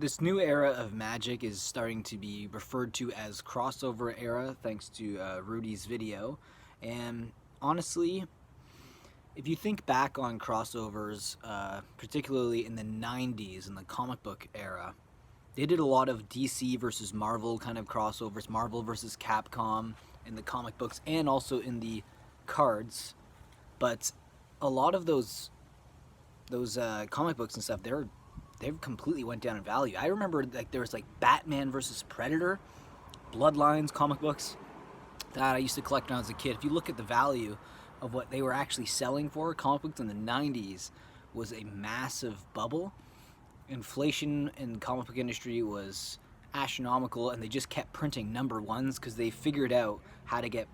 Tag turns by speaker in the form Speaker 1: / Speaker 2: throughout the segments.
Speaker 1: This new era of Magic is starting to be referred to as crossover era, thanks to Rudy's video. And honestly, if you think back on crossovers, particularly in the 90s, in the comic book era, they did a lot of DC versus Marvel kind of crossovers, Marvel versus Capcom in the comic books and also in the cards. But a lot of those comic books and stuff, they've completely went down in value. I remember like there was like Batman versus Predator, Bloodlines comic books that I used to collect when I was a kid. If you look at the value of what they were actually selling for, comic books in the 90s was a massive bubble. Inflation in the comic book industry was astronomical, and they just kept printing number ones because they figured out how to get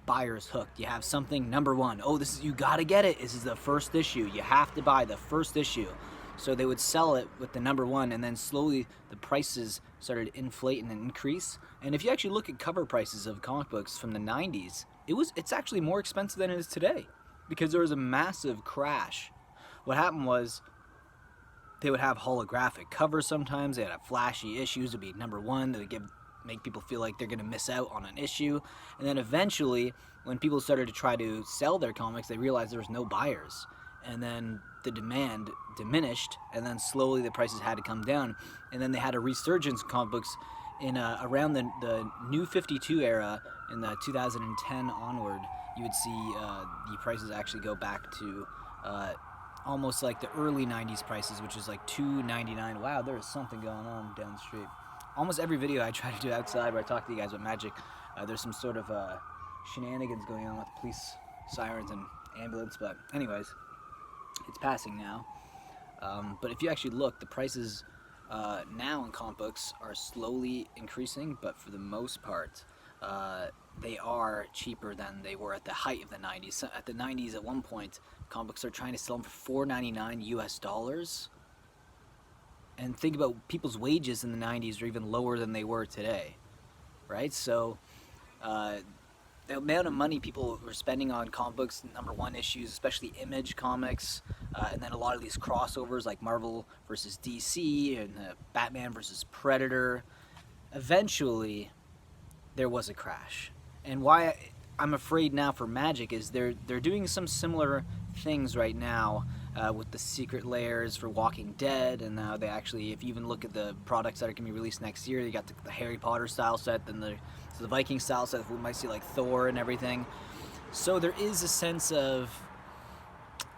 Speaker 1: buyers hooked. You have something number one. Oh, this is, you gotta get it. This is the first issue. You have to buy the first issue. So they would sell it with the number one, and then slowly the prices started to inflate and increase. And if you actually look at cover prices of comic books from the 90s, it's actually more expensive than it is today because there was a massive crash. What happened was they would have holographic covers sometimes. They'd have flashy issues. It'd be number one. They would make people feel like they're going to miss out on an issue. And then eventually, when people started to try to sell their comics, they realized there was no buyers. And then the demand diminished, and then slowly the prices had to come down. And then they had a resurgence in comic books in around the New 52 era, in the 2010 onward. You would see the prices actually go back to almost like the early 90s prices, which is like $2.99. Wow, there is something going on down the street. Almost every video I try to do outside where I talk to you guys about Magic, there's some sort of shenanigans going on with police sirens and ambulance. But anyways, it's passing now. But if you actually look, the prices now in comic books are slowly increasing, but for the most part, they are cheaper than they were at the height of the 90s. So at the 90s, at one point, comic books are trying to sell them for $4.99 US. And think about people's wages in the 90s are even lower than they were today, right? So the amount of money people were spending on comic books, number one issues, especially Image comics, and then a lot of these crossovers like Marvel versus DC and Batman versus Predator, eventually there was a crash. And why I'm afraid now for Magic is they're doing some similar things right now with the secret layers for Walking Dead, and now they actually, if you even look at the products that are going to be released next year, you got the Harry Potter style set, then the Viking style set, we might see like Thor and everything. So there is a sense of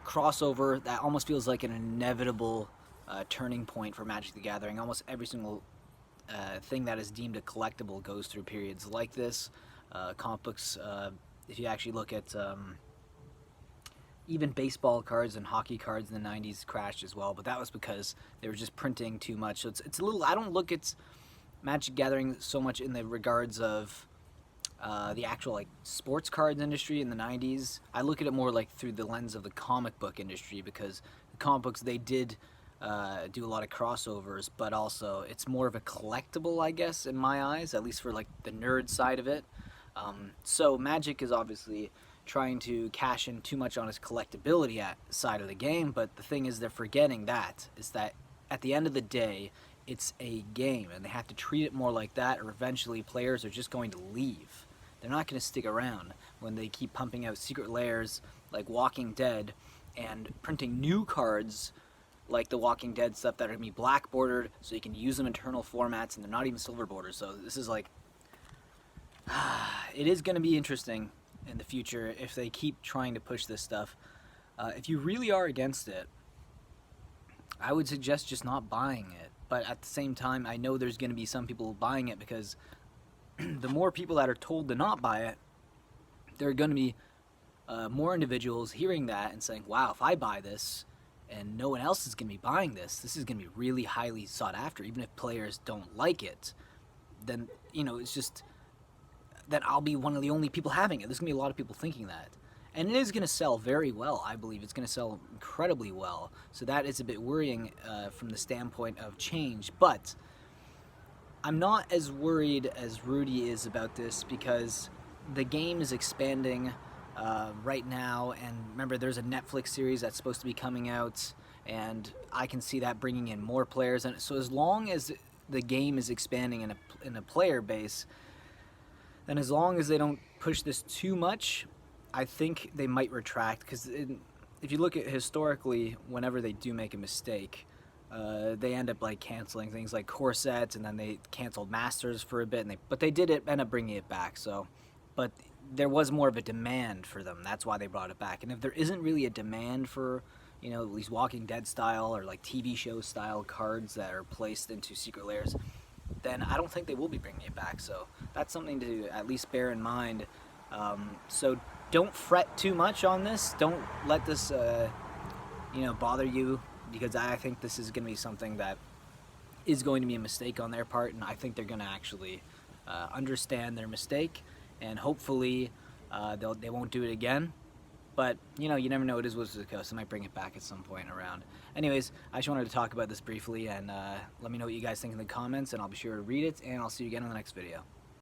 Speaker 1: crossover that almost feels like an inevitable turning point for Magic the Gathering. Almost every single thing that is deemed a collectible goes through periods like this. Comic books, if you actually look at even baseball cards and hockey cards in the 90s crashed as well, but that was because they were just printing too much. So it's a little, I don't look at Magic Gathering so much in the regards of the actual like sports cards industry in the 90s. I look at it more like through the lens of the comic book industry, because the comic books, they did do a lot of crossovers, but also it's more of a collectible, I guess, in my eyes, at least for like the nerd side of it. So Magic is obviously trying to cash in too much on his collectability side of the game, but the thing is they're forgetting that at the end of the day, it's a game, and they have to treat it more like that, or eventually players are just going to leave. They're not going to stick around when they keep pumping out secret layers like Walking Dead and printing new cards like the Walking Dead stuff that are going to be black bordered so you can use them in eternal formats, and they're not even silver borders. So this is like, it is going to be interesting in the future if they keep trying to push this stuff. If you really are against it, I would suggest just not buying it. But at the same time, I know there's going to be some people buying it, because the more people that are told to not buy it, there are going to be more individuals hearing that and saying, wow, if I buy this and no one else is going to be buying this, this is going to be really highly sought after. Even if players don't like it, then, you know, it's just that I'll be one of the only people having it. There's going to be a lot of people thinking that. And it is going to sell very well, I believe. It's going to sell incredibly well. So that is a bit worrying from the standpoint of change. But I'm not as worried as Rudy is about this, because the game is expanding right now. And remember, there's a Netflix series that's supposed to be coming out. and I can see that bringing in more players. And so as long as the game is expanding in a player base, then as long as they don't push this too much, I think they might retract. Because if you look at historically, whenever they do make a mistake, they end up like canceling things like core sets, and then they canceled masters for a bit, but they did end up bringing it back. So, but there was more of a demand for them. That's why they brought it back. And if there isn't really a demand for, you know, at least Walking Dead style or like TV show style cards that are placed into secret layers, then I don't think they will be bringing it back. So that's something to at least bear in mind. So don't fret too much on this. Don't let this, bother you, because I think this is going to be something that is going to be a mistake on their part, and I think they're going to actually understand their mistake, and hopefully they won't do it again. But, you know, you never know. It is Wizards of the Coast. They might bring it back at some point around. Anyways, I just wanted to talk about this briefly, and let me know what you guys think in the comments, and I'll be sure to read it, and I'll see you again in the next video.